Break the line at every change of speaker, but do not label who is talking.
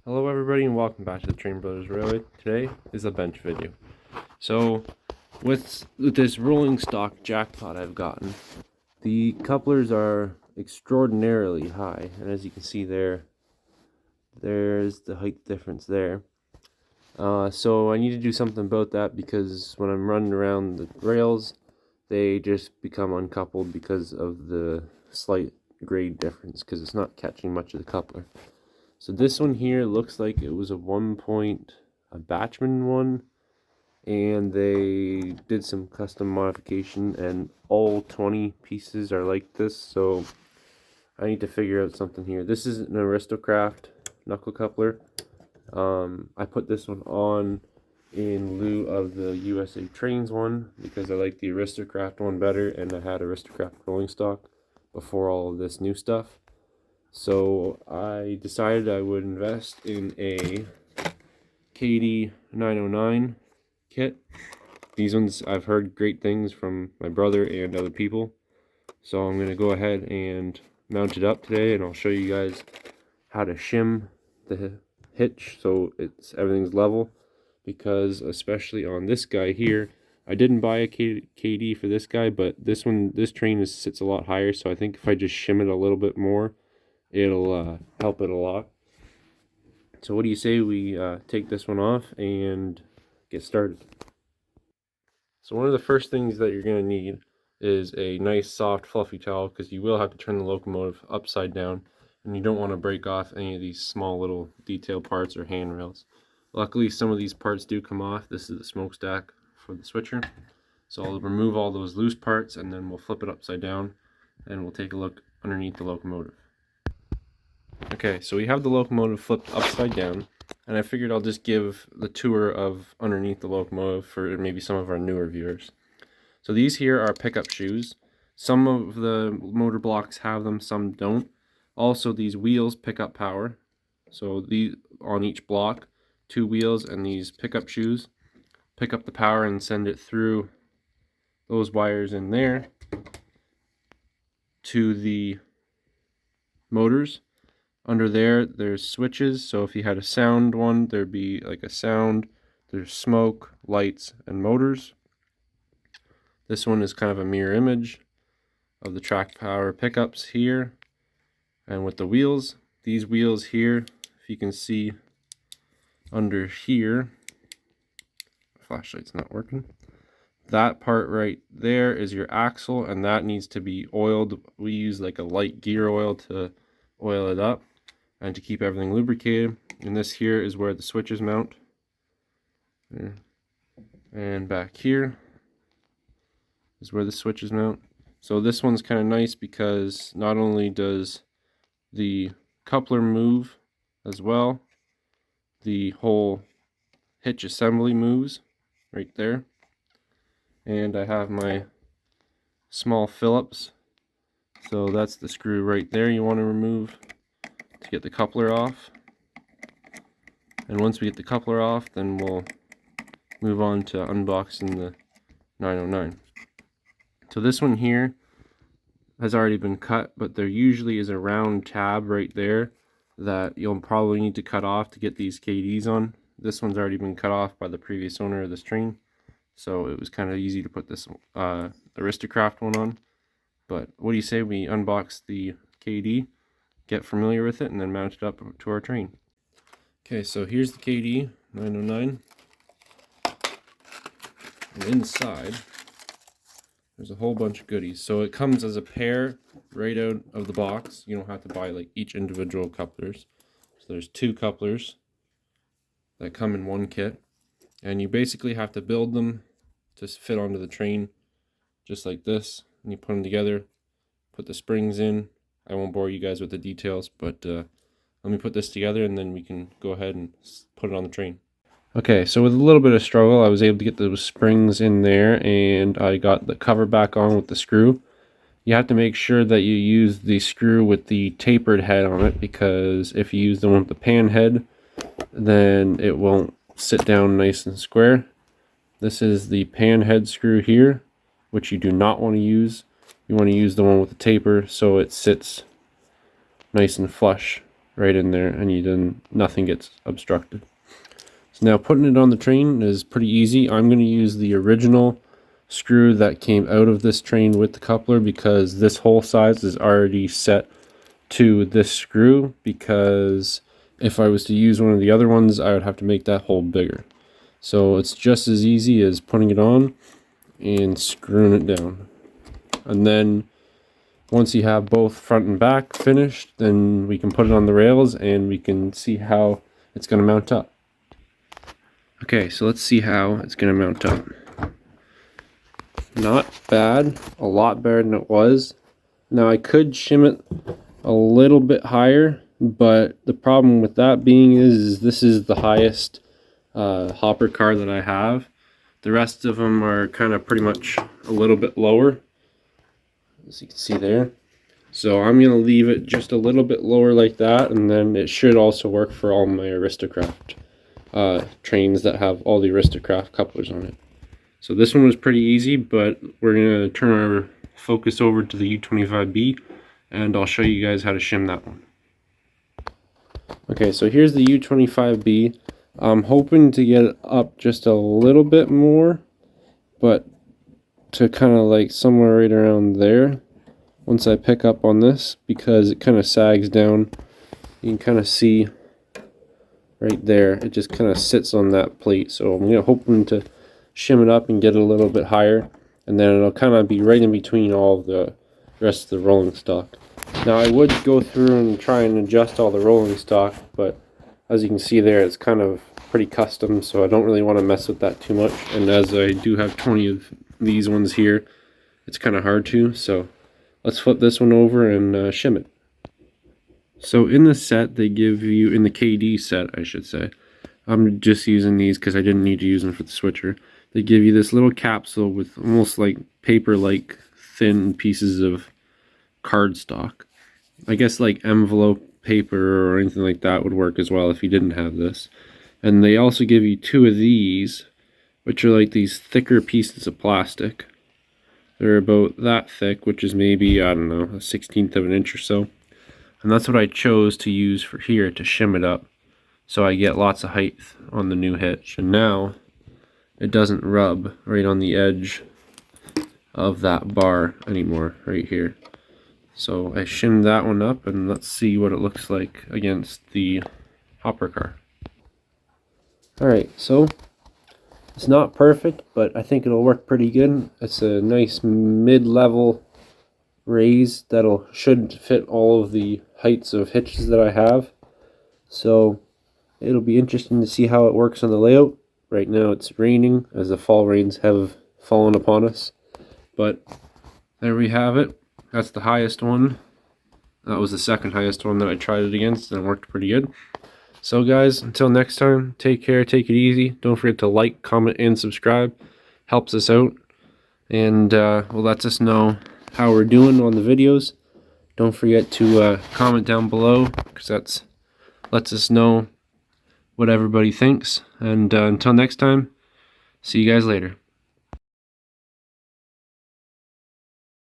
Hello everybody and welcome back to the Train Brothers Railway. Today is a bench video. So with this rolling stock jackpot I've gotten, the couplers are extraordinarily high, and as you can see there's the height difference there. So I need to do something about that because when I'm running around the rails they just become uncoupled because of the slight grade difference, because it's not catching much of the coupler. So this one here looks like it was a Batchman one, and they did some custom modification, and all 20 pieces are like this. So I need to figure out something here. This is an Aristocraft knuckle coupler. I put this one on in lieu of the USA Trains one because I like the Aristocraft one better, and I had Aristocraft rolling stock before all of this new stuff. So I decided I would invest in a KADEES 909 kit. These ones I've heard great things from my brother and other people. So I'm going to go ahead and mount it up today, and I'll show you guys how to shim the hitch so everything's level, because especially on this guy here, I didn't buy a KD for this guy, but this train sits a lot higher, so I think if I just shim it a little bit more, it'll help it a lot. So what do you say we take this one off and get started? So one of the first things that you're going to need is a nice soft fluffy towel, because you will have to turn the locomotive upside down, and you don't want to break off any of these small little detail parts or handrails. Luckily some of these parts do come off. This is the smokestack for the switcher. So I'll remove all those loose parts, and then we'll flip it upside down and we'll take a look underneath the locomotive. Okay, so we have the locomotive flipped upside down, and I figured I'll just give the tour of underneath the locomotive for maybe some of our newer viewers. So these here are pickup shoes. Some of the motor blocks have them, some don't. Also, these wheels pick up power. So these on each block, 2 wheels, and these pickup shoes pick up the power and send it through those wires in there to the motors. Under there's switches, so if you had a sound one, there'd be like a sound. There's smoke, lights, and motors. This one is kind of a mirror image of the track power pickups here. And with the wheels, these wheels here, if you can see under here, flashlight's not working. That part right there is your axle, and that needs to be oiled. We use like a light gear oil to oil it up and to keep everything lubricated. And this here is where the switches mount. And back here is where the switches mount. So this one's kind of nice because not only does the coupler move as well, the whole hitch assembly moves right there. And I have my small Phillips. So that's the screw right there you want to remove to get the coupler off. And once we get the coupler off, then we'll move on to unboxing the 909. So this one here has already been cut, but there usually is a round tab right there that you'll probably need to cut off to get these KDs on. This one's already been cut off by the previous owner of this train, so it was kind of easy to put this Aristocraft one on. But what do you say we unbox the KD, get familiar with it, and then mount it up to our train? Okay, so here's the KD 909. And inside, there's a whole bunch of goodies. So it comes as a pair right out of the box. You don't have to buy like each individual couplers. So there's 2 couplers that come in one kit. And you basically have to build them to fit onto the train just like this. And you put them together, put the springs in. I won't bore you guys with the details, but let me put this together and then we can go ahead and put it on the train. Okay, so with a little bit of struggle, I was able to get those springs in there, and I got the cover back on with the screw. You have to make sure that you use the screw with the tapered head on it, because if you use the one with the pan head, then it won't sit down nice and square. This is the pan head screw here, which you do not want to use. You want to use the one with the taper so it sits nice and flush right in there, and then nothing gets obstructed. So now putting it on the train is pretty easy. I'm going to use the original screw that came out of this train with the coupler, because this hole size is already set to this screw, because if I was to use one of the other ones, I would have to make that hole bigger. So it's just as easy as putting it on and screwing it down. And then once you have both front and back finished, then we can put it on the rails and we can see how it's going to mount up. Okay, so let's see how it's going to mount up. Not bad, a lot better than it was. Now I could shim it a little bit higher, but the problem with that being is this is the highest hopper car that I have. The rest of them are kind of pretty much a little bit lower, as you can see there. So I'm going to leave it just a little bit lower like that, and then it should also work for all my Aristocraft trains that have all the Aristocraft couplers on it. So this one was pretty easy, but we're going to turn our focus over to the U25B, and I'll show you guys how to shim that one. Okay, so here's the U25B. I'm hoping to get it up just a little bit more, but to kind of like somewhere right around there once I pick up on this, because it kind of sags down. You can kind of see right there, it just kind of sits on that plate. So I'm hoping to shim it up and get it a little bit higher, and then it'll kind of be right in between all of the rest of the rolling stock. Now I would go through and try and adjust all the rolling stock, but as you can see there, it's kind of pretty custom, so I don't really want to mess with that too much. And as I do have 20 of these ones here, it's kind of hard to. So let's flip this one over and shim it. So in the set, they give you, in the KADEES set, I should say, I'm just using these because I didn't need to use them for the switcher. They give you this little capsule with almost like paper-like thin pieces of cardstock. I guess like envelope paper or anything like that would work as well if you didn't have this. And they also give you 2 of these, which are like these thicker pieces of plastic. They're about that thick, which is maybe, I don't know, a 1/16 of an inch or so. And that's what I chose to use for here to shim it up, so I get lots of height on the new hitch. And now it doesn't rub right on the edge of that bar anymore, right here. So I shimmed that one up, and let's see what it looks like against the hopper car. Alright, so it's not perfect, but I think it'll work pretty good. It's a nice mid-level raise that'll should fit all of the heights of hitches that I have. So it'll be interesting to see how it works on the layout. Right now it's raining, as the fall rains have fallen upon us. But there we have it. That's the highest one. That was the second highest one that I tried it against, and it worked pretty good. So guys, until next time, take care, take it easy. Don't forget to like, comment, and subscribe. Helps us out, and will lets us know how we're doing on the videos. Don't forget to comment down below, because that lets us know what everybody thinks. And until next time, see you guys later.